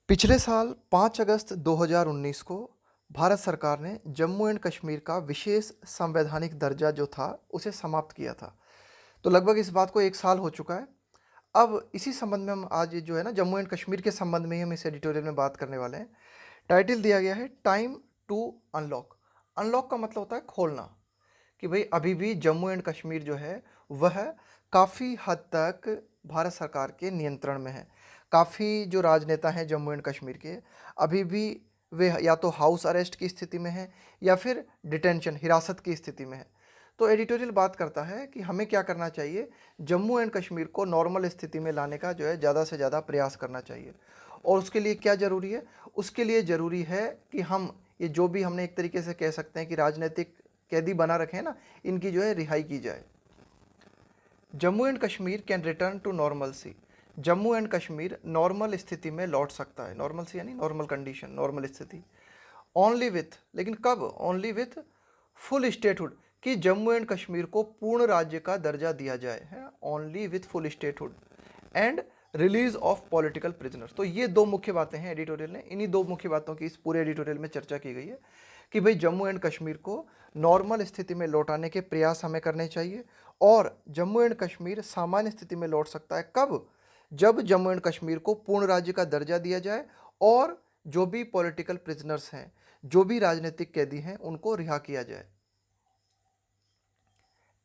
पिछले साल 5 अगस्त 2019 को भारत सरकार ने जम्मू एंड कश्मीर का विशेष संवैधानिक दर्जा जो था उसे समाप्त किया था। तो लगभग इस बात को 1 साल हो चुका है। अब इसी संबंध में हम आज ये जो है ना जम्मू एंड कश्मीर के संबंध में ही हम इस एडिटोरियल में बात करने वाले हैं। टाइटल दिया गया है टाइम टू अनलॉक। अनलॉक का मतलब होता है खोलना, कि भाई अभी भी जम्मू एंड कश्मीर जो है वह काफ़ी हद तक भारत सरकार के नियंत्रण में है। काफ़ी जो राजनेता हैं जम्मू एंड कश्मीर के, अभी भी वे या तो हाउस अरेस्ट की स्थिति में हैं या फिर डिटेंशन हिरासत की स्थिति में है। तो एडिटोरियल बात करता है कि हमें क्या करना चाहिए, जम्मू एंड कश्मीर को नॉर्मल स्थिति में लाने का जो है ज़्यादा से ज़्यादा प्रयास करना चाहिए। और उसके लिए क्या ज़रूरी है? उसके लिए ज़रूरी है कि हम ये जो भी हमने एक तरीके से कह सकते हैं कि राजनीतिक कैदी बना रखे हैं ना, इनकी जो है रिहाई की जाए। Jammu and Kashmir can return to normalcy. Jammu and Kashmir normal स्थिति में लौट सकता है। नॉर्मल सी यानी नॉर्मल कंडीशन, नॉर्मल स्थिति। ओनली विथ, लेकिन कब? ओनली विथ फुल स्टेटहुड, कि जम्मू एंड कश्मीर को पूर्ण राज्य का दर्जा दिया जाए है। Only with full statehood and release of political prisoners. तो ये दो मुख्य बातें हैं एडिटोरियल ने, इन्हीं दो मुख्य बातों की इस पूरे एडिटोरियल में चर्चा की गई है कि भाई जम्मू एंड कश्मीर को नॉर्मल स्थिति में लौटाने के प्रयास हमें करने चाहिए। और जम्मू एंड कश्मीर सामान्य स्थिति में लौट सकता है कब? जब जम्मू एंड कश्मीर को पूर्ण राज्य का दर्जा दिया जाए और जो भी पॉलिटिकल प्रिजनर्स हैं, जो भी राजनीतिक कैदी हैं, उनको रिहा किया जाए।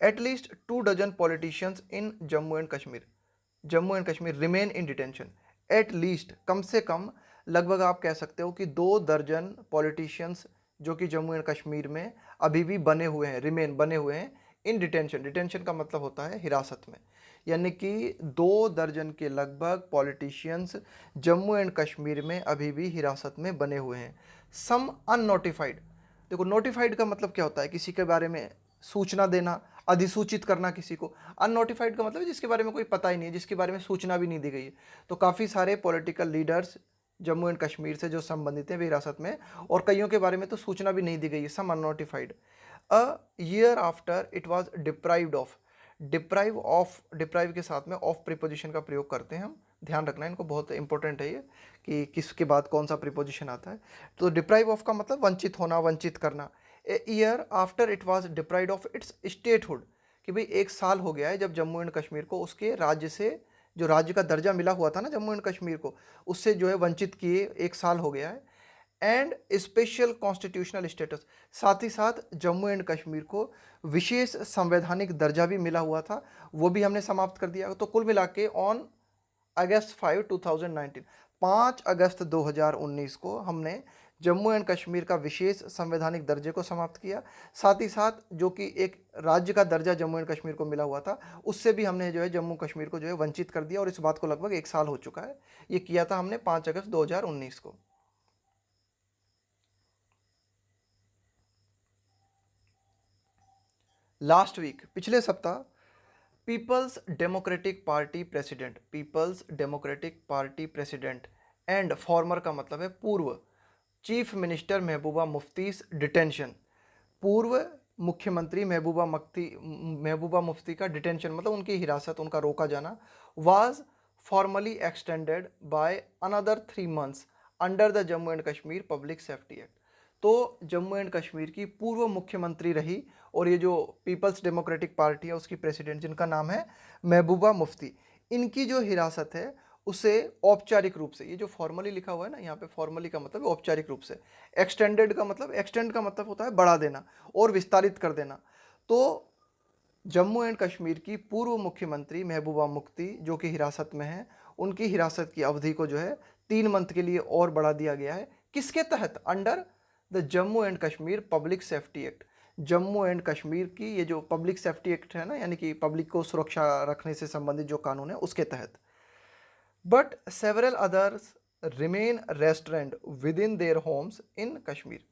At least 2 dozen politicians in Jammu and Kashmir remain in detention. At least, कम से कम, लगभग आप कह सकते हो कि 2 दर्जन पॉलिटिशियंस जो कि जम्मू एंड कश्मीर में अभी भी बने हुए हैं, रिमेन बने हुए हैं इन डिटेंशन। डिटेंशन का मतलब होता है हिरासत में, यानी कि 2 दर्जन के लगभग पॉलिटिशियंस जम्मू एंड कश्मीर में अभी भी हिरासत में बने हुए हैं। सम अननोटिफाइड। देखो, नोटिफाइड का मतलब क्या होता है? किसी के बारे में सूचना देना, अधिसूचित करना किसी को। अननोटिफाइड का मतलब है जिसके बारे में कोई पता ही नहीं है, जिसके बारे में सूचना भी नहीं दी गई है। तो काफ़ी सारे political leaders Jammu and Kashmir से जो संबंधित हैं वे हिरासत में, और कईयों के बारे में तो सूचना भी नहीं दी गई है, some unnotified. A year after it was deprived of. Deprive के साथ में ऑफ प्रीपोजिशन का प्रयोग करते हैं हम, ध्यान रखना है इनको, बहुत इंपॉर्टेंट है ये कि किसके बाद कौन सा प्रीपोजिशन आता है। तो डिप्राइव ऑफ का मतलब वंचित होना, वंचित करना। A year after it was deprived of its statehood, कि भाई 1 साल हो गया है जब जम्मू एंड कश्मीर को उसके राज्य से, जो राज्य का दर्जा मिला हुआ था ना जम्मू एंड कश्मीर को, उससे जो है वंचित किए 1 साल हो गया है। एंड स्पेशल कॉन्स्टिट्यूशनल स्टेटस, साथ ही साथ जम्मू एंड कश्मीर को विशेष संवैधानिक दर्जा भी मिला हुआ था, वो भी हमने समाप्त कर दिया। तो कुल मिला के ऑन अगस्त 5 2019, 5 अगस्त 2019 को हमने जम्मू एंड कश्मीर का विशेष संवैधानिक दर्जे को समाप्त किया। साथ ही साथ जो कि एक राज्य का दर्जा जम्मू एंड कश्मीर को मिला हुआ था, उससे भी हमने जो है जम्मू कश्मीर को जो है वंचित कर दिया, और इस बात को लगभग 1 साल हो चुका है। ये किया था हमने 5 अगस्त 2019 को। लास्ट वीक, पिछले सप्ताह, Peoples Democratic Party president and former का मतलब है पूर्व, chief minister Mehbooba Mufti's detention. पूर्व मुख्यमंत्री महबूबा मुफ्ती का डिटेंशन मतलब उनकी हिरासत, उनका रोका जाना, was formally extended by another 3 months under the Jammu and Kashmir public safety act. तो जम्मू एंड कश्मीर की पूर्व मुख्यमंत्री रही, और ये जो पीपल्स डेमोक्रेटिक पार्टी है उसकी प्रेसिडेंट जिनका नाम है महबूबा मुफ्ती, इनकी जो हिरासत है उसे औपचारिक रूप से, ये जो फॉर्मली लिखा हुआ है ना यहाँ पे, फॉर्मली का मतलब औपचारिक रूप से, एक्सटेंडेड का मतलब, एक्सटेंड का मतलब होता है बढ़ा देना और विस्तारित कर देना। तो जम्मू एंड कश्मीर की पूर्व मुख्यमंत्री महबूबा मुफ्ती जो कि हिरासत में है, उनकी हिरासत की अवधि को जो है 3 मंथ के लिए और बढ़ा दिया गया है। किसके तहत? Under the Jammu and Kashmir public safety act. Jammu and Kashmir की ये जो पब्लिक सेफ्टी एक्ट है ना, यानी कि पब्लिक को सुरक्षा रखने से संबंधित जो कानून है उसके तहत। But several others remain restrained with in their homes in Kashmir.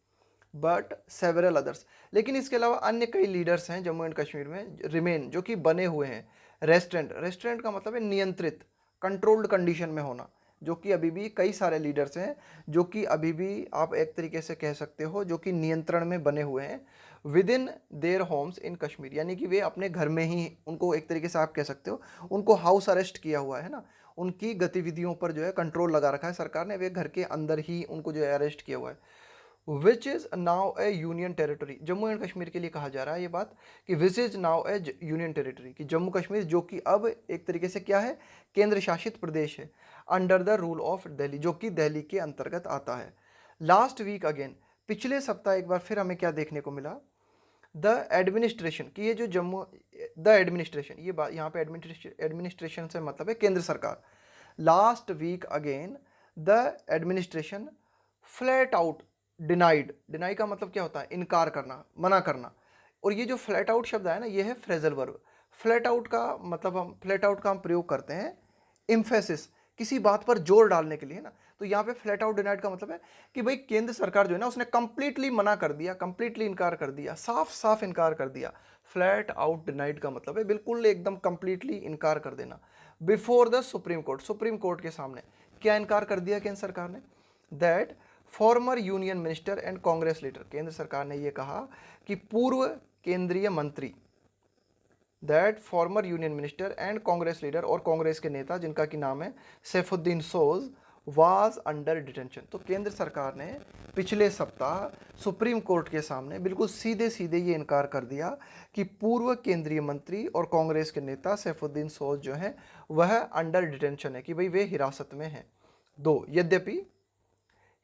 But several others, लेकिन इसके अलावा अन्य कई लीडर्स हैं जम्मू एंड कश्मीर में, रिमेन जो कि बने हुए हैं। रेस्ट्रेंट, रेस्ट्रेंट का मतलब है नियंत्रित, कंट्रोल्ड कंडीशन में होना, जो कि अभी भी कई सारे लीडर्स हैं जो कि अभी भी आप एक तरीके से कह सकते हो जो कि नियंत्रण में बने हुए हैं with in their homes in Kashmir, यानी कि वे अपने घर में ही, उनको एक तरीके से आप कह सकते हो उनको हाउस अरेस्ट किया हुआ है ना, उनकी गतिविधियों पर जो है कंट्रोल लगा रखा है सरकार ने, वे घर के अंदर ही उनको जो है अरेस्ट किया हुआ है। Which is now A union territory, Jammu and Kashmir के लिए कहा जा रहा है ये बात कि which is now A union territory, कि जम्मू कश्मीर जो कि अब एक तरीके से क्या है, केंद्र शासित प्रदेश है, under the rule of Delhi, जो कि दिल्ली के अंतर्गत आता है। लास्ट वीक अगेन, पिछले सप्ताह एक बार फिर हमें क्या देखने को मिला, द एडमिनिस्ट्रेशन, कि ये जो जम्मू, द एडमिनिस्ट्रेशन, ये बात यहाँ पे एडमिनिस्ट्रेशन से मतलब है केंद्र सरकार। Last week again the administration flat out denied, deny का मतलब क्या होता है, इनकार करना, मना करना। और ये जो फ्लैट आउट शब्द है ना, ये है फ्रेजल वर्ब। फ्लैट आउट का मतलब, हम फ्लैट आउट का हम प्रयोग करते हैं इम्फेसिस, किसी बात पर जोर डालने के लिए ना। तो यहाँ पे फ्लैट आउट डिनाइड का मतलब है कि भाई केंद्र सरकार जो है ना, उसने कंप्लीटली मना कर दिया, कंप्लीटली इनकार कर दिया, साफ साफ इनकार कर दिया। फ्लैट आउट डिनाइड का मतलब है बिल्कुल एकदम कंप्लीटली इनकार कर देना। Before the supreme court, supreme court के सामने क्या इनकार कर दिया केंद्र सरकार ने, that former union minister and Congress leader, केंद्र सरकार ने यह कहा कि पूर्व केंद्रीय मंत्री, that former union minister and Congress leader, और कांग्रेस के नेता जिनका कि नाम है सैफुद्दीन सोज, वाज अंडर डिटेंशन। तो केंद्र सरकार ने पिछले सप्ताह सुप्रीम कोर्ट के सामने बिल्कुल सीधे सीधे ये इनकार कर दिया कि पूर्व केंद्रीय मंत्री और कांग्रेस के नेता सैफुद्दीन सोज जो है वह अंडर डिटेंशन है, कि भाई वे हिरासत में हैं। दो, यद्यपि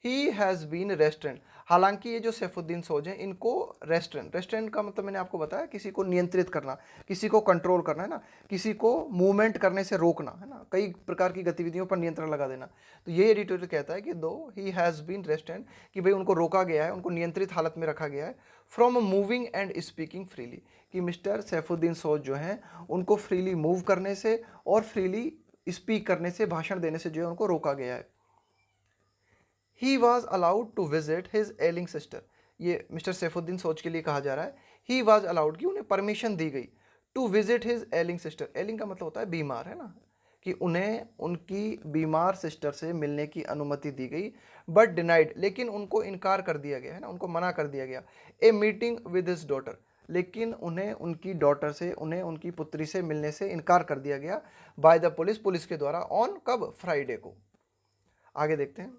ही हैज़ बीन रेस्ट्रेंट, हालांकि ये जो सैफुद्दीन सोज हैं इनको रेस्ट्रेंट, रेस्ट्रेंट का मतलब मैंने आपको बताया किसी को नियंत्रित करना, किसी को कंट्रोल करना है ना, किसी को मूवमेंट करने से रोकना है ना, कई प्रकार की गतिविधियों पर नियंत्रण लगा देना। तो ये एडिटोरियल कहता है कि दो ही हैज़ बीन रेस्ट्रेंट, कि भाई उनको रोका गया है, उनको नियंत्रित हालत में रखा गया है, from moving and speaking freely, कि मिस्टर सैफुद्दीन सोज जो हैं उनको फ्रीली मूव करने से और फ्रीली स्पीक करने से, भाषण देने से जो है उनको रोका गया है। He was allowed to visit his ailing sister, ये मिस्टर सैफुद्दीन सोच के लिए कहा जा रहा है। ही वॉज अलाउड, कि उन्हें परमिशन दी गई, to visit his ailing sister, एलिंग का मतलब होता है बीमार, है ना, कि उन्हें उनकी बीमार सिस्टर से मिलने की अनुमति दी गई, बट डिनाइड, लेकिन उनको इनकार कर दिया गया है ना, उनको मना कर दिया गया। A meeting with his daughter, लेकिन उन्हें उनकी डॉटर से, उन्हें उनकी पुत्री से मिलने से इनकार कर दिया गया बाय द पुलिस, पुलिस के द्वारा, ऑन कब, फ्राइडे को। आगे देखते हैं।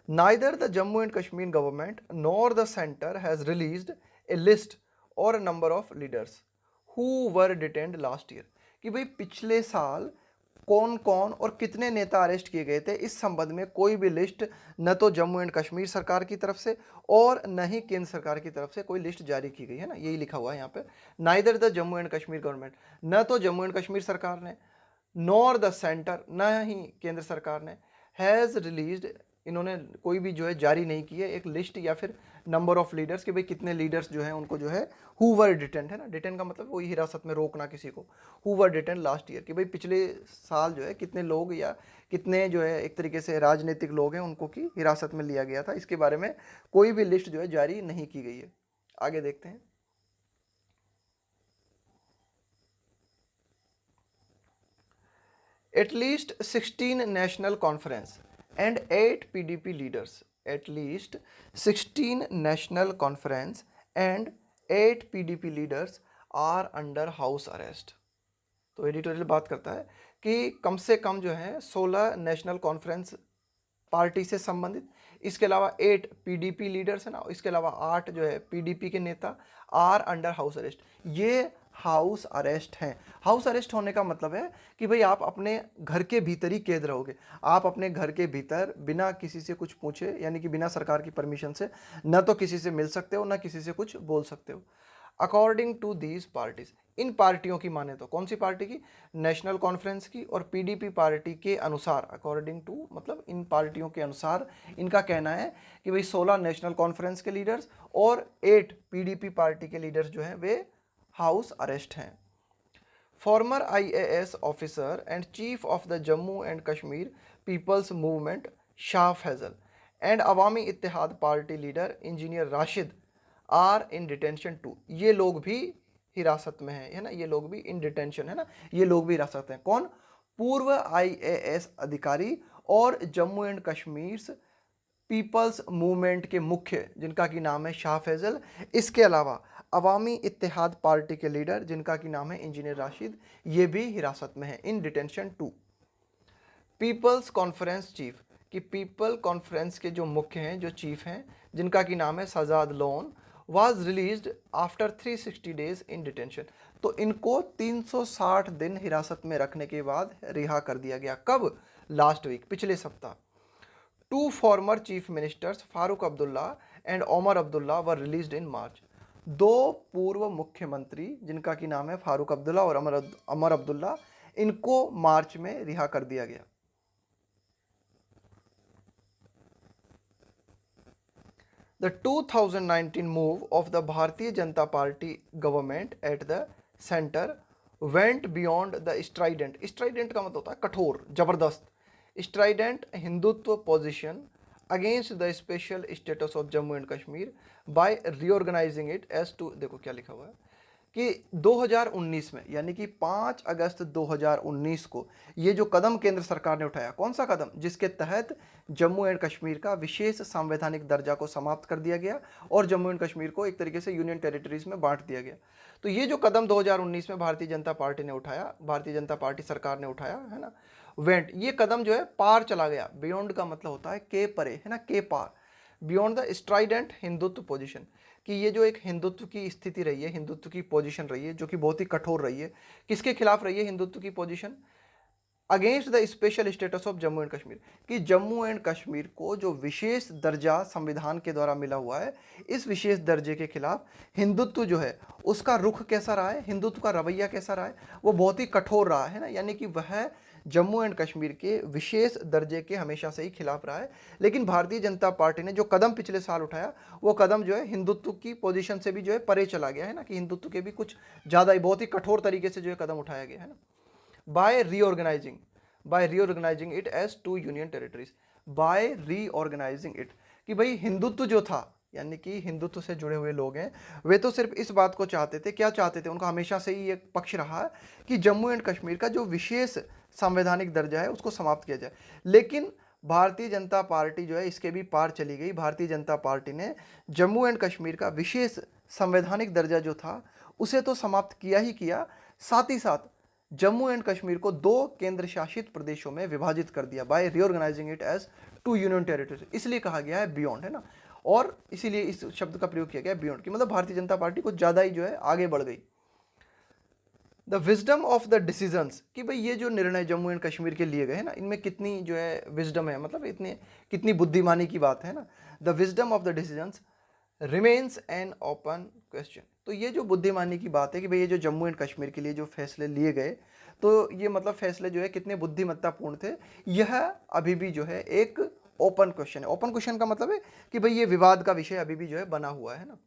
Neither the Jammu and Kashmir government nor the center has released a list or a number of leaders who were detained last year, कि भाई पिछले साल कौन कौन और कितने नेता अरेस्ट किए गए थे, इस संबंध में कोई भी लिस्ट न तो जम्मू एंड कश्मीर सरकार की तरफ से और न ही केंद्र सरकार की तरफ से कोई लिस्ट जारी की गई है ना, यही लिखा हुआ है यहाँ पे। Neither the Jammu and Kashmir government, न तो जम्मू एंड कश्मीर सरकार ने, नॉर द सेंटर, न ही केंद्र सरकार ने, हैज़ रिलीज्ड, इन्होंने कोई भी जो है जारी नहीं की है एक लिस्ट या फिर नंबर ऑफ लीडर्स, कि भाई कितने लीडर्स जो हैं उनको जो है हु वर डिटेंड, है ना, डिटेंड का मतलब वही हिरासत में रोकना किसी को, who were detained last year, कि भाई पिछले साल जो है कितने लोग या कितने जो है एक तरीके से राजनीतिक लोग हैं उनको की हिरासत में लिया गया था, इसके बारे में कोई भी लिस्ट जो है जारी नहीं की गई है। आगे देखते हैं। At least 16 national conference and 8 PDP leaders, at least 16 national conference and 8 PDP leaders are under house arrest। तो एडिटोरियल बात करता है कि कम से कम जो है 16 नेशनल कॉन्फ्रेंस पार्टी से संबंधित, इसके अलावा 8 पीडीपी लीडर्स है ना, इसके अलावा 8 जो है पीडीपी के नेता आर अंडर हाउस अरेस्ट, ये हाउस अरेस्ट हैं। हाउस अरेस्ट होने का मतलब है कि भाई आप अपने घर के भीतर ही कैद रहोगे, आप अपने घर के भीतर बिना किसी से कुछ पूछे, यानी कि बिना सरकार की परमिशन से न तो किसी से मिल सकते हो, न किसी से कुछ बोल सकते हो। अकॉर्डिंग टू दीज पार्टीज, इन पार्टियों की माने तो, कौन सी पार्टी की, नेशनल कॉन्फ्रेंस की और पीडीपी पार्टी के अनुसार, अकॉर्डिंग टू मतलब इन पार्टियों के अनुसार इनका कहना है कि भाई 16 नेशनल कॉन्फ्रेंस के लीडर्स और 8 पीडीपी पार्टी के लीडर्स जो हैं वे हाउस अरेस्ट हैं। Former IAS officer and chief of the Jammu and Kashmir people's movement Shah Faesal and Awami Ittehad party leader engineer Rashid are in detention too, ये लोग भी हिरासत में हैं, है ना, ये लोग भी इन डिटेंशन, है ना, ये लोग भी हिरासत में हैं। कौन, पूर्व आईएएस अधिकारी और Jammu and Kashmir people's movement के मुख्य जिनका की नाम है शाह फैजल, इसके अलावा अवामी इत्तेहाद पार्टी के लीडर जिनका की नाम है इंजीनियर राशिद, ये भी हिरासत में है, in detention too. People's conference chief, कि पीपल कॉन्फ्रेंस के जो मुख्य हैं, जो चीफ हैं, जिनका की नाम है Shahzad Lone, was released after 360 days in detention. तो इनको 360 दिन हिरासत में रखने के बाद रिहा कर दिया गया। कब? लास्ट वीक, पिछले सप्ताह। Two former chief ministers Farooq Abdullah and Omar Abdullah were released in March. दो पूर्व मुख्यमंत्री जिनका की नाम है फारूक अब्दुल्ला और अमर अब्दुल्ला, इनको मार्च में रिहा कर दिया गया। The 2019 move of the Bharatiya Janata Party government at the center went beyond the strident, strident का मतलब होता है कठोर, जबरदस्त, strident Hindutva position against the special status of Jammu and Kashmir by reorganizing it as to, देखो क्या लिखा हुआ है कि 2019 में, यानी कि 5 अगस्त 2019 को ये जो कदम केंद्र सरकार ने उठाया, कौन सा कदम? जिसके तहत जम्मू एंड कश्मीर का विशेष संवैधानिक दर्जा को समाप्त कर दिया गया और जम्मू एंड कश्मीर को एक तरीके से यूनियन टेरिटरीज में बांट दिया गया। तो ये जो कदम 2019 में भारतीय जनता पार्टी ने उठाया, भारतीय जनता पार्टी सरकार ने उठाया है ना, वेंट, ये कदम जो है पार चला गया। बियॉन्ड का मतलब होता है के परे, है ना, के पार, beyond the strident Hindutva position, कि ये जो एक हिंदुत्व की स्थिति रही है, हिंदुत्व की पोजीशन रही है, जो कि बहुत ही कठोर रही है। किसके खिलाफ रही है हिंदुत्व की position? Against the special status of Jammu and Kashmir, कि जम्मू एंड कश्मीर को जो विशेष दर्जा संविधान के द्वारा मिला हुआ है, इस विशेष दर्जे के खिलाफ हिंदुत्व जो है उसका रुख कैसा रहा है, हिंदुत्व का रवैया कैसा रहा है? वो बहुत ही कठोर रहा है ना, यानी कि वह जम्मू एंड कश्मीर के विशेष दर्जे के हमेशा से ही खिलाफ रहा है। लेकिन भारतीय जनता पार्टी ने जो कदम पिछले साल उठाया, वो कदम जो है हिंदुत्व की पोजीशन से भी जो है परे चला गया है ना, कि हिंदुत्व के भी कुछ ज़्यादा ही बहुत ही कठोर तरीके से जो है कदम उठाया गया है ना। by reorganizing it as two union territories, by reorganizing it, कि भाई हिंदुत्व जो था, यानी कि हिंदुत्व से जुड़े हुए लोग हैं, वे तो सिर्फ इस बात को चाहते थे, क्या चाहते थे, उनका हमेशा से ही एक पक्ष रहा है कि जम्मू एंड कश्मीर का जो विशेष संवैधानिक दर्जा है उसको समाप्त किया जाए। लेकिन भारतीय जनता पार्टी जो है इसके भी पार चली गई। भारतीय जनता पार्टी ने जम्मू एंड कश्मीर का विशेष संवैधानिक दर्जा जो था उसे तो समाप्त किया ही किया, साथ ही साथ जम्मू एंड कश्मीर को 2 केंद्र शासित प्रदेशों में विभाजित कर दिया, by reorganising it as 2 union territory. इसलिए कहा गया है बियॉन्ड, है ना, और इसीलिए इस शब्द का प्रयोग किया गया बियॉन्ड, कि मतलब भारतीय जनता पार्टी कुछ ज़्यादा ही जो है आगे बढ़ गई। The wisdom of the decisions, कि भाई ये जो निर्णय जम्मू एंड कश्मीर के लिए गए हैं ना, इनमें कितनी जो है विजडम है, मतलब इतनी कितनी बुद्धिमानी की बात है ना। The wisdom of the decisions remains an open question. तो ये जो बुद्धिमानी की बात है कि भाई ये जो जम्मू एंड कश्मीर के लिए जो फैसले लिए गए, तो ये मतलब फैसले जो है कितने बुद्धिमत्तापूर्ण थे, यह अभी भी जो है एक ओपन क्वेश्चन है। ओपन क्वेश्चन का मतलब है कि भाई ये विवाद का विषय अभी भी जो है बना हुआ है ना।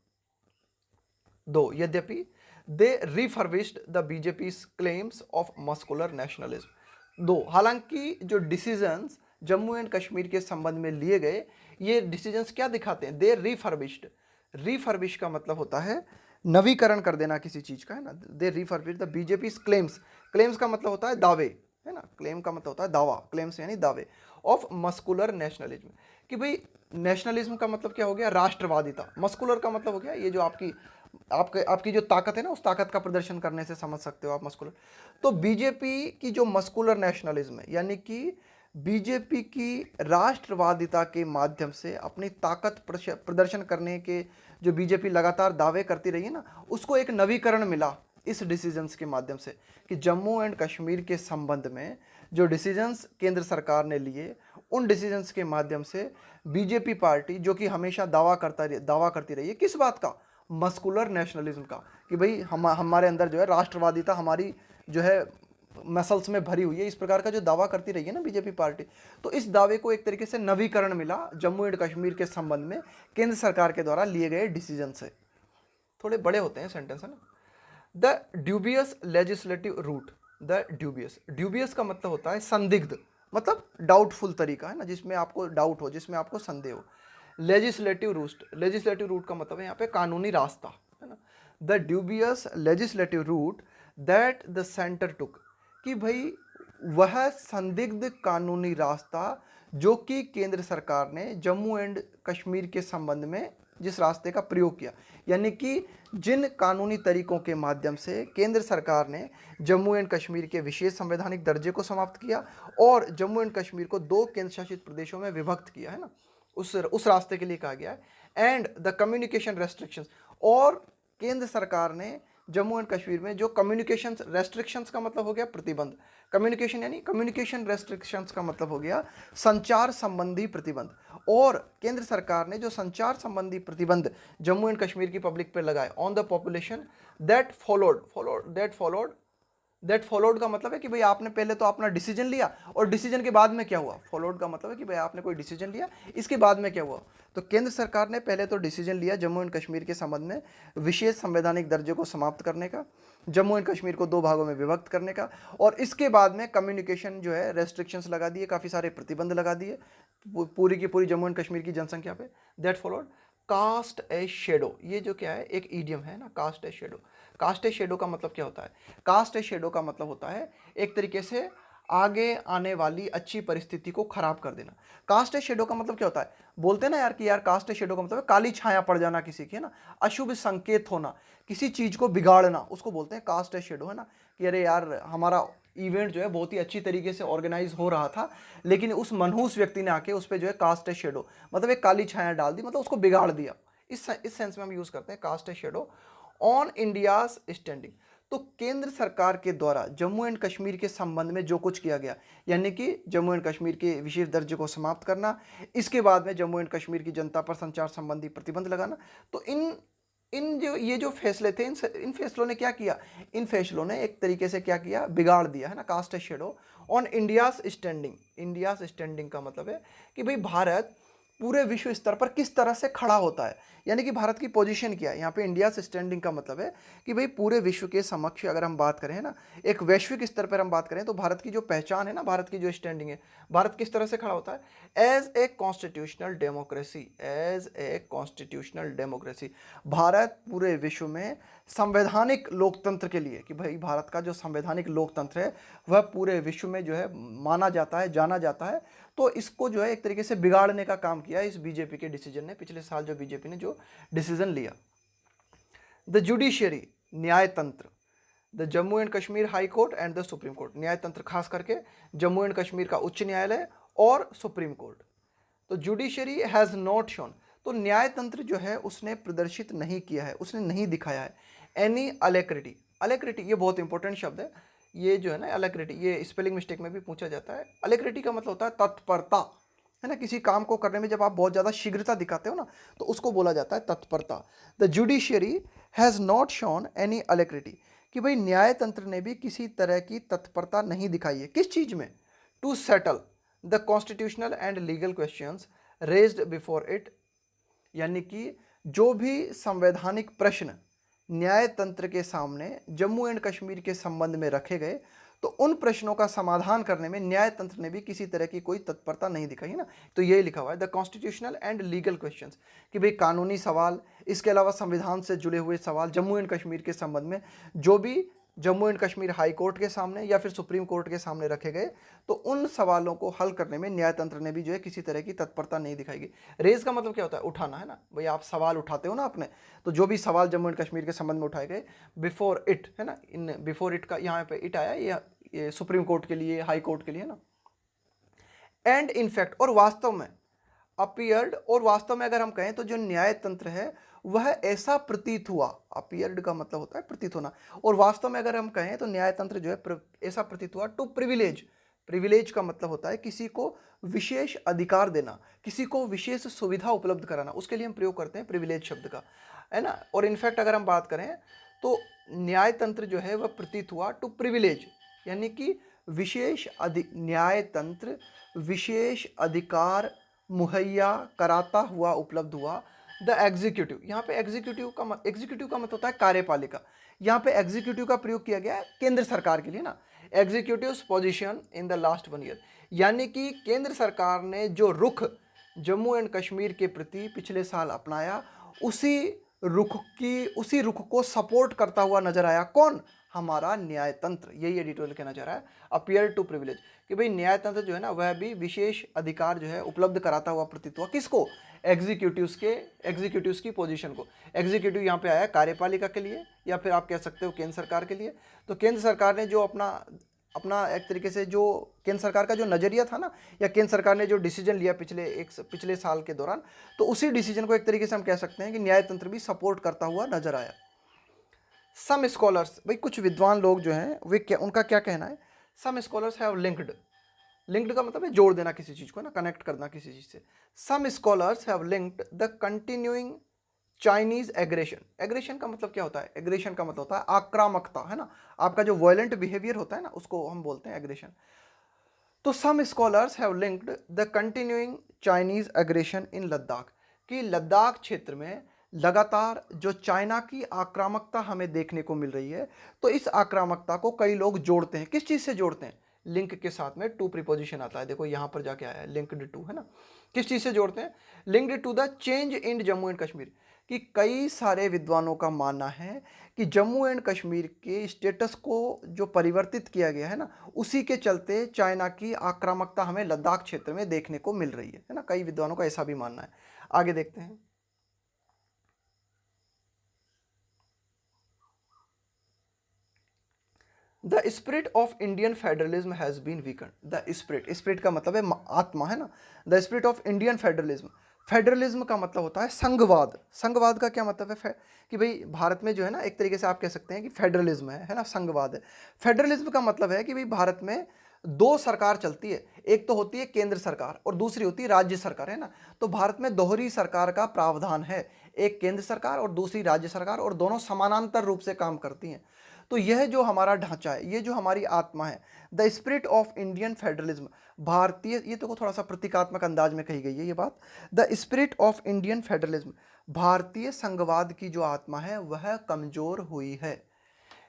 दो, यद्यपि they refurbished the BJP claims of muscular nationalism. दो, हालांकि जो डिसीजंस जम्मू एंड कश्मीर के संबंध में लिए गए, ये डिसीजंस क्या दिखाते हैं? दे रिफर्बिश्ड, रिफर्बिश का मतलब होता है नवीकरण कर देना किसी चीज का, है ना। They refurbish the BJP claims, claims का मतलब होता है दावे, है ना, क्लेम का मतलब होता है दावा, क्लेम्स यानी दावे, ऑफ मस्कुलर नेशनलिज्म, कि भाई नेशनलिज्म का मतलब क्या हो गया? राष्ट्रवादिता। मस्कुलर का मतलब हो गया ये जो आपकी जो ताकत है ना, उस ताकत का प्रदर्शन करने से समझ सकते हो आप मस्कुलर। तो बीजेपी की जो मस्कुलर नेशनलिज्म है, यानी कि बीजेपी की राष्ट्रवादिता के माध्यम से अपनी ताकत प्रदर्शन करने के जो बीजेपी लगातार दावे करती रही है ना, उसको एक नवीकरण मिला इस डिसीजंस के माध्यम से, कि जम्मू एंड कश्मीर के संबंध में जो डिसीजंस केंद्र सरकार ने लिए, उन डिसीजंस के माध्यम से बीजेपी पार्टी, जो कि हमेशा दावा करती रही है किस बात का? मस्कुलर नेशनलिज्म का, कि भाई हमारे अंदर जो है राष्ट्रवादिता हमारी जो है मसल्स में भरी हुई है, इस प्रकार का जो दावा करती रही है ना बीजेपी पार्टी, तो इस दावे को एक तरीके से नवीकरण मिला जम्मू एंड कश्मीर के संबंध में केंद्र सरकार के द्वारा लिए गए डिसीजन से। थोड़े बड़े होते हैं सेंटेंस, है ना। The dubious legislative route, the dubious का मतलब होता है संदिग्ध, मतलब डाउटफुल तरीका, है ना, जिसमें आपको डाउट हो, जिसमें आपको संदेह हो। लेजिस्लेटिव रूट का मतलब है यहाँ पे कानूनी रास्ता, है ना। The dubious legislative route that the centre took, कि भाई वह संदिग्ध कानूनी रास्ता जो कि केंद्र सरकार ने जम्मू एंड कश्मीर के संबंध में जिस रास्ते का प्रयोग किया, यानी कि जिन कानूनी तरीकों के माध्यम से केंद्र सरकार ने जम्मू एंड कश्मीर के विशेष संवैधानिक दर्जे को समाप्त किया और जम्मू एंड कश्मीर को 2 केंद्र शासित प्रदेशों में विभक्त किया, है ना, उस रास्ते के लिए कहा गया है। एंड द कम्युनिकेशन रेस्ट्रिक्शंस, और केंद्र सरकार ने जम्मू एंड कश्मीर में जो कम्युनिकेशन रेस्ट्रिक्शंस का मतलब हो गया प्रतिबंध, कम्युनिकेशन यानी कम्युनिकेशन रेस्ट्रिक्शंस का मतलब हो गया संचार संबंधी प्रतिबंध, और केंद्र सरकार ने जो संचार संबंधी प्रतिबंध जम्मू एंड कश्मीर की पब्लिक पर लगाए on the population that followed का मतलब है कि भाई आपने पहले तो अपना डिसीजन लिया और डिसीजन के बाद में क्या हुआ, फॉलोड का मतलब है कि भाई आपने कोई डिसीजन लिया, इसके बाद में क्या हुआ। तो केंद्र सरकार ने पहले तो डिसीजन लिया जम्मू एंड कश्मीर के संबंध में विशेष संवैधानिक दर्जे को समाप्त करने का, जम्मू एंड कश्मीर को 2 भागों में विभक्त करने का, और इसके बाद में कम्युनिकेशन जो है रेस्ट्रिक्शंस लगा दिए, काफ़ी सारे प्रतिबंध लगा दिए पूरी की पूरी जम्मू एंड कश्मीर की जनसंख्या पे। That followed cast a shadow, ये जो क्या है एक ईडियम है ना, cast a shadow. Cast a shadow का मतलब क्या होता है, कास्ट ए शेडो का मतलब होता है एक तरीके से आगे आने वाली अच्छी परिस्थिति को खराब कर देना। कास्ट ए शेडो का मतलब क्या होता है, बोलते हैं ना यार कि यार कास्ट ए शेडो का मतलब है काली छाया पड़ जाना किसी की, है ना, अशुभ संकेत होना, किसी चीज को बिगाड़ना, उसको बोलते हैं कास्ट ए शेडो, है ना, कि अरे यार हमारा इवेंट जो है बहुत ही अच्छी तरीके से ऑर्गेनाइज हो रहा था, लेकिन उस मनहूस व्यक्ति ने आके उस पर जो है कास्ट ए शेडो मतलब एक काली छाया डाल दी, मतलब उसको बिगाड़ दिया। इस सेंस में हम यूज करते हैं cast a shadow on India's standing. तो केंद्र सरकार के द्वारा जम्मू एंड कश्मीर के संबंध में जो कुछ किया गया, यानी कि जम्मू एंड कश्मीर के विशेष दर्जे को समाप्त करना, इसके बाद में जम्मू एंड कश्मीर की जनता पर संचार संबंधी प्रतिबंध लगाना, तो ये जो फैसले थे, इन फैसलों ने क्या किया, इन फैसलों ने एक तरीके से क्या किया, बिगाड़ दिया, है ना, cast a shadow on India's standing. India's standing का मतलब है कि भाई भारत पूरे विश्व स्तर पर किस तरह से खड़ा होता है, यानी कि भारत की पोजीशन क्या है। यहाँ पे इंडिया स्टैंडिंग का मतलब है कि भाई पूरे विश्व के समक्ष अगर हम बात करें ना, एक वैश्विक स्तर पर हम बात करें, तो भारत की जो पहचान है ना, भारत की जो स्टैंडिंग है, भारत किस तरह से खड़ा होता है as a constitutional democracy, as a constitutional democracy. Bharat पूरे विश्व में संवैधानिक लोकतंत्र के लिए, कि भाई भारत का जो संवैधानिक लोकतंत्र है वह पूरे विश्व में जो है माना जाता है, जाना जाता है। तो इसको जो है एक तरीके से बिगाड़ने का काम किया इस बीजेपी के डिसीजन ने, पिछले साल जो बीजेपी ने जो डिसीजन लिया। द जुडिशियरी, न्याय तंत्र, the Jammu and Kashmir high court and the supreme court. न्याय तंत्र खास करके जम्मू एंड कश्मीर का उच्च न्यायालय और सुप्रीम कोर्ट। तो जुडिशियरी हैज नॉट शोन, तो न्याय तंत्र जो है उसने प्रदर्शित नहीं किया है, उसने नहीं दिखाया है एनी अलेक्रिटी। अलेक्रिटी ये बहुत इंपॉर्टेंट शब्द है, ये जो है ना अलेक्रिटी, ये स्पेलिंग मिस्टेक में भी पूछा जाता है। अलेक्रिटी का मतलब होता है तत्परता, है ना, किसी काम को करने में जब आप बहुत ज़्यादा शीघ्रता दिखाते हो ना, तो उसको बोला जाता है तत्परता। The judiciary has not shown any alacrity, कि भाई न्याय तंत्र ने भी किसी तरह की तत्परता नहीं दिखाई है, किस चीज़ में, to settle the constitutional and legal questions raised before it, यानी कि जो भी संवैधानिक प्रश्न न्याय तंत्र के सामने जम्मू एंड कश्मीर के संबंध में रखे गए, तो उन प्रश्नों का समाधान करने में न्याय तंत्र ने भी किसी तरह की कोई तत्परता नहीं दिखाई, है ना। तो यही लिखा हुआ है the constitutional and legal questions, कि भाई कानूनी सवाल, इसके अलावा संविधान से जुड़े हुए सवाल जम्मू एंड कश्मीर के संबंध में जो भी Jammu and Kashmir high court के सामने या फिर सुप्रीम कोर्ट के सामने रखे गए, तो उन सवालों को हल करने में न्याय तंत्र ने भी जो है किसी तरह की तत्परता नहीं दिखाई। रेज का मतलब क्या होता है, उठाना, है ना, भाई आप सवाल उठाते हो ना अपने, तो जो भी सवाल जम्मू एंड कश्मीर के संबंध में उठाए गए बिफोर इट, है ना, इन बिफोर इट का यहाँ पे इट आया, ये सुप्रीम कोर्ट के लिए, हाई कोर्ट के लिए ना। एंड इनफैक्ट, और वास्तव में अपीयर्ड, और वास्तव में अगर हम कहें तो जो न्याय तंत्र है वह ऐसा प्रतीत हुआ, अपीयर्ड का मतलब होता है प्रतीत होना, और वास्तव में अगर हम कहें तो न्याय तंत्र जो है ऐसा प्रतीत हुआ टू प्रिविलेज। प्रिविलेज का मतलब होता है किसी को विशेष अधिकार देना, किसी को विशेष सुविधा उपलब्ध कराना, उसके लिए हम प्रयोग करते हैं प्रिविलेज शब्द का, है ना। और इनफैक्ट अगर हम बात करें तो न्याय तंत्र जो है वह प्रतीत हुआ टू प्रिविलेज, यानी कि न्याय तंत्र विशेष अधिकार मुहैया कराता हुआ, उपलब्ध हुआ द एग्जीक्यूटिव। यहाँ पे एग्जीक्यूटिव का मतलब होता है कार्यपालिका, यहाँ पे एग्जीक्यूटिव का प्रयोग किया गया है केंद्र सरकार के लिए ना, executive position in the last 1 year, यानी कि केंद्र सरकार ने जो रुख जम्मू एंड कश्मीर के प्रति पिछले साल अपनाया, उसी रुख को सपोर्ट करता हुआ नजर आया कौन, हमारा न्यायतंत्र, यही एडिटोरियल कहना चाह रहा है, अपीयर टू प्रिविलेज, कि भाई न्यायतंत्र जो है ना वह भी विशेष अधिकार जो है उपलब्ध कराता हुआ प्रतीत हुआ। किसको? एग्जीक्यूटिव्स की पोजीशन को। एग्जीक्यूटिव यहाँ पे आया कार्यपालिका के लिए, या फिर आप कह सकते हो केंद्र सरकार के लिए। तो केंद्र सरकार ने जो अपना अपना एक तरीके से जो केंद्र सरकार का जो नजरिया था ना, या केंद्र सरकार ने जो डिसीजन लिया पिछले साल के दौरान, तो उसी डिसीजन को एक तरीके से हम कह सकते हैं कि न्यायतंत्र भी सपोर्ट करता हुआ नजर आया। सम स्कॉलर्स, भाई कुछ विद्वान लोग जो हैं वे क्या, उनका क्या कहना है? Some scholars have linked, linked का मतलब है जोड़ देना किसी चीज को ना, कनेक्ट करना किसी चीज से। Some scholars have linked the continuing Chinese aggression. Aggression का मतलब क्या होता है? एग्रेशन का मतलब होता है आक्रामकता, है ना, आपका जो वायलेंट बिहेवियर होता है ना, उसको हम बोलते हैं एग्रेशन। तो some scholars have linked the continuing Chinese aggression in Ladakh, कि लद्दाख क्षेत्र में लगातार जो चाइना की आक्रामकता हमें देखने को मिल रही है, तो इस आक्रामकता को कई लोग जोड़ते हैं। किस चीज से जोड़ते हैं? लिंक के साथ में टू प्रीपोजिशन आता है, देखो यहां पर जाके आया है लिंक्ड टू, है ना। किस चीज से जोड़ते हैं? Linked to the change in Jammu and Kashmir, कि कई सारे विद्वानों का मानना है कि जम्मू एंड कश्मीर के स्टेटस को जो परिवर्तित किया गया है ना, उसी के चलते चाइना की आक्रामकता हमें लद्दाख क्षेत्र में देखने को मिल रही है ना। कई विद्वानों का ऐसा भी मानना है। आगे देखते हैं। The spirit of Indian federalism has been weaken. The spirit, spirit का मतलब है आत्मा, है ना। The spirit of Indian federalism, federalism का मतलब होता है संघवाद। संघवाद का क्या मतलब है? कि भाई भारत में जो है ना, एक तरीके से आप कह सकते हैं कि फेडरलिज्म है ना, संघवाद है। फेडरलिज्म का मतलब है कि भाई भारत में दो सरकार चलती है, एक तो होती है केंद्र सरकार और दूसरी होती है राज्य सरकार, है ना। तो भारत में दोहरी सरकार का प्रावधान है, एक केंद्र सरकार और दूसरी राज्य सरकार, और दोनों समानांतर रूप से काम करती हैं। तो यह जो हमारा ढांचा है, ये जो हमारी आत्मा है, the spirit of Indian federalism, भारतीय, ये तो थोड़ा सा प्रतीकात्मक अंदाज में कही गई है ये बात। The spirit of Indian federalism, भारतीय संघवाद की जो आत्मा है वह कमजोर हुई है।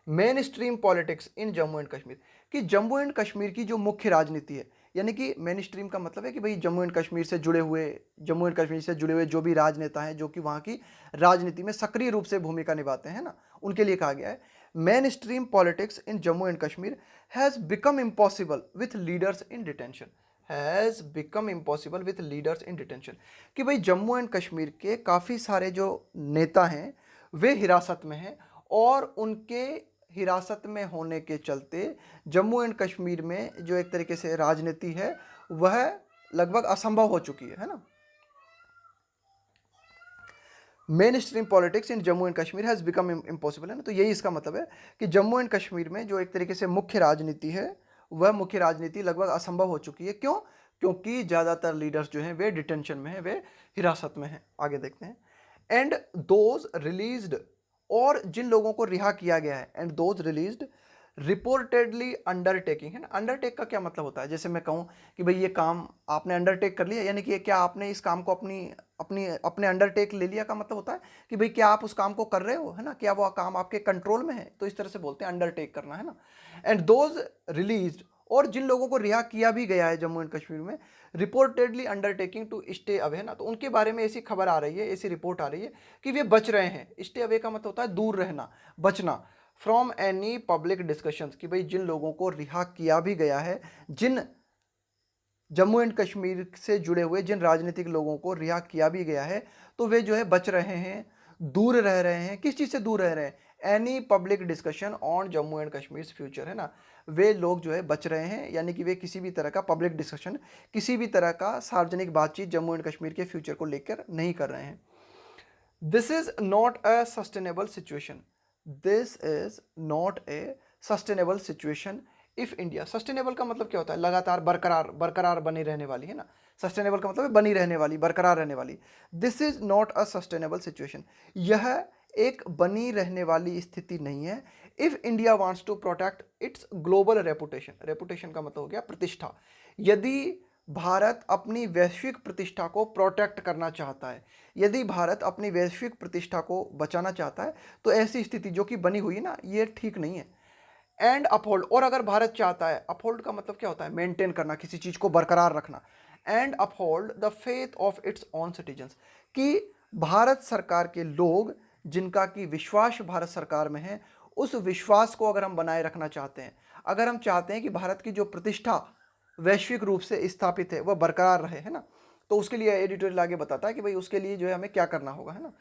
Main stream politics in Jammu and Kashmir, कि जम्मू एंड कश्मीर की जो मुख्य राजनीति है, यानी कि मेन स्ट्रीम का मतलब है कि भाई जम्मू एंड कश्मीर से जुड़े हुए, जम्मू एंड कश्मीर से जुड़े हुए जो भी राजनेता हैं जो कि वहाँ की राजनीति में सक्रिय रूप से भूमिका निभाते हैं ना, उनके लिए कहा गया है main stream politics in Jammu and Kashmir has become impossible with leaders in detention. Has become impossible with leaders in detention, कि भाई जम्मू एंड कश्मीर के काफ़ी सारे जो नेता हैं वे हिरासत में हैं, और उनके हिरासत में होने के चलते जम्मू एंड कश्मीर में जो एक तरीके से राजनीति है वह लगभग असंभव हो चुकी है ना। Main stream politics in Jammu and Kashmir has become impossible, है ना। तो यही इसका मतलब है कि जम्मू एंड कश्मीर में जो एक तरीके से मुख्य राजनीति है वह मुख्य राजनीति लगभग असंभव हो चुकी है। क्यों? क्योंकि ज़्यादातर लीडर्स जो हैं वे डिटेंशन में हैं, वे हिरासत में हैं। आगे देखते हैं। एंड दोज रिलीज्ड, और जिन लोगों को रिहा किया गया है, and those released reportedly undertaking, है ना। अंडरटेक का क्या मतलब होता है? जैसे मैं कहूँ कि भाई ये काम आपने अंडरटेक कर लिया, यानी कि क्या आपने इस काम को अपनी अपनी अपने अंडरटेक ले लिया का मतलब होता है कि भाई क्या आप उस काम को कर रहे हो, है ना, क्या वो काम आपके कंट्रोल में है, तो इस तरह से बोलते हैं अंडरटेक करना, है ना। एंड दोज रिलीज्ड, और जिन लोगों को रिहा किया भी गया है जम्मू एंड कश्मीर में, reportedly undertaking to stay away, है ना, तो उनके बारे में ऐसी खबर आ रही है, ऐसी रिपोर्ट आ रही है कि वे बच रहे हैं। स्टे अवे का मतलब होता है दूर रहना, बचना, फ्रॉम एनी पब्लिक डिस्कशंस, कि भाई जिन लोगों को रिहा किया भी गया है, जिन जम्मू एंड कश्मीर से जुड़े हुए जिन राजनीतिक लोगों को रिहा किया भी गया है, तो वे जो है बच रहे हैं, दूर रह रहे हैं। किस चीज़ से दूर रह रहे हैं? Any public discussion on Jammu and Kashmir future, है ना। वे लोग जो है बच रहे हैं, यानी कि वे किसी भी तरह का पब्लिक डिस्कशन, किसी भी तरह का सार्वजनिक बातचीत जम्मू एंड कश्मीर के फ्यूचर को लेकर नहीं कर रहे हैं। This is not a sustainable situation, this is not a sustainable situation if India, sustainable का मतलब क्या होता है? लगातार, बरकरार, बरकरार बनी रहने वाली, है ना। सस्टेनेबल का मतलब है बनी रहने वाली, बरकरार रहने वाली। This is not a sustainable situation, यह एक बनी रहने वाली स्थिति नहीं है। If India wants to protect its global reputation, reputation का मतलब हो गया प्रतिष्ठा, यदि भारत अपनी वैश्विक प्रतिष्ठा को प्रोटेक्ट करना चाहता है, यदि भारत अपनी वैश्विक प्रतिष्ठा को बचाना चाहता है, तो ऐसी स्थिति जो कि बनी हुई है ना, ये ठीक नहीं है। एंड अपहोल्ड, और अगर भारत चाहता है, अपहोल्ड का मतलब क्या होता है? मेंटेन करना, किसी चीज को बरकरार रखना। And uphold the faith of its own citizens, कि भारत सरकार के लोग जिनका कि विश्वास भारत सरकार में है, उस विश्वास को अगर हम बनाए रखना चाहते हैं, अगर हम चाहते हैं कि भारत की जो प्रतिष्ठा वैश्विक रूप से स्थापित है वह बरकरार रहे, है ना, तो उसके लिए एडिटोरियल आगे बताता है कि भाई उसके लिए जो है हमें क्या करना होगा, है ना।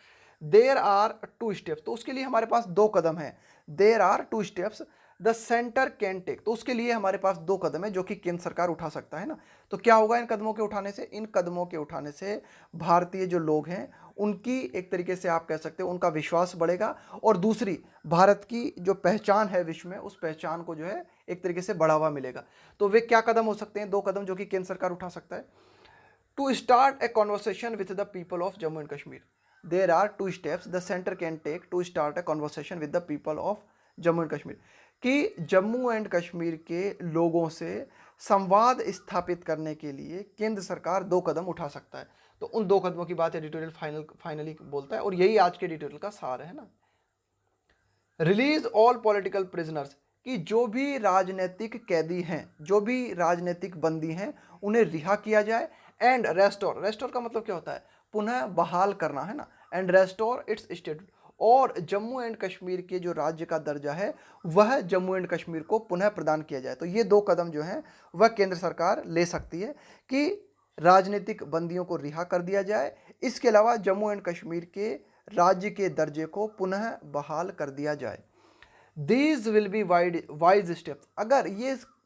देयर आर टू स्टेप्स, तो उसके लिए हमारे पास दो कदम है। There are two steps the centre can take, तो उसके लिए हमारे पास दो कदम है जो कि केंद्र सरकार उठा सकता है ना। तो क्या होगा इन कदमों के उठाने से? इन कदमों के उठाने से भारतीय जो लोग हैं उनकी एक तरीके से आप कह सकते हो उनका विश्वास बढ़ेगा, और दूसरी भारत की जो पहचान है विश्व में, उस पहचान को जो है एक तरीके से बढ़ावा मिलेगा। तो वे क्या कदम हो सकते हैं? दो कदम जो कि केंद्र सरकार उठा सकता है। To start a conversation with the people of Jammu and Kashmir, there are two steps the centre can take to start a conversation with the people of Jammu and Kashmir, कि जम्मू एंड कश्मीर के लोगों से संवाद स्थापित करने के लिए केंद्र सरकार दो कदम उठा सकता है। तो उन दो कदमों की बात एडिटोरियल फाइनली बोलता है, और यही आज के एडिटोरियल का सार है ना। रिलीज ऑल पॉलिटिकल प्रिजनर्स, कि जो भी राजनीतिक कैदी हैं, जो भी राजनीतिक बंदी हैं, उन्हें रिहा किया जाए। एंड रेस्टोर, रेस्टोर का मतलब क्या होता है? पुनः बहाल करना, है ना। एंड रेस्टोर इट्स स्टेट, और जम्मू एंड कश्मीर के जो राज्य का दर्जा है वह जम्मू एंड कश्मीर को पुनः प्रदान किया जाए। तो ये दो कदम जो हैं वह केंद्र सरकार ले सकती है कि राजनीतिक बंदियों को रिहा कर दिया जाए, इसके अलावा जम्मू एंड कश्मीर के राज्य के दर्जे को पुनः बहाल कर दिया जाए। These will be wise steps, अगर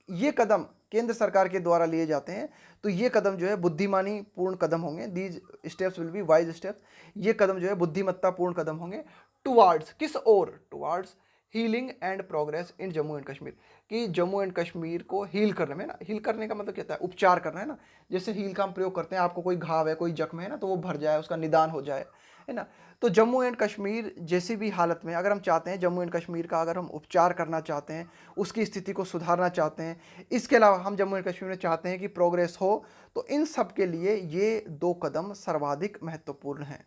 ये कदम केंद्र सरकार के द्वारा लिए जाते हैं तो ये कदम जो है बुद्धिमानी पूर्ण कदम होंगे। These steps will be wise steps, ये कदम जो है बुद्धिमत्ता पूर्ण कदम होंगे। टुवार्ड्स, किस ओर? Towards healing and progress in Jammu and Kashmir, कि जम्मू एंड कश्मीर को हील करने में ना, हील करने का मतलब क्या होता है? उपचार करना, है ना। जैसे हील का हम प्रयोग करते हैं, आपको कोई घाव है, कोई जख्म है ना, तो वो भर जाए, उसका निदान हो जाए, है ना। तो जम्मू एंड कश्मीर जैसी भी हालत में अगर हम चाहते हैं, जम्मू एंड कश्मीर का अगर हम उपचार करना चाहते हैं, उसकी स्थिति को सुधारना चाहते हैं, इसके अलावा हम जम्मू एंड कश्मीर में चाहते हैं कि प्रोग्रेस हो, तो इन सब के लिए ये दो कदम सर्वाधिक महत्वपूर्ण हैं।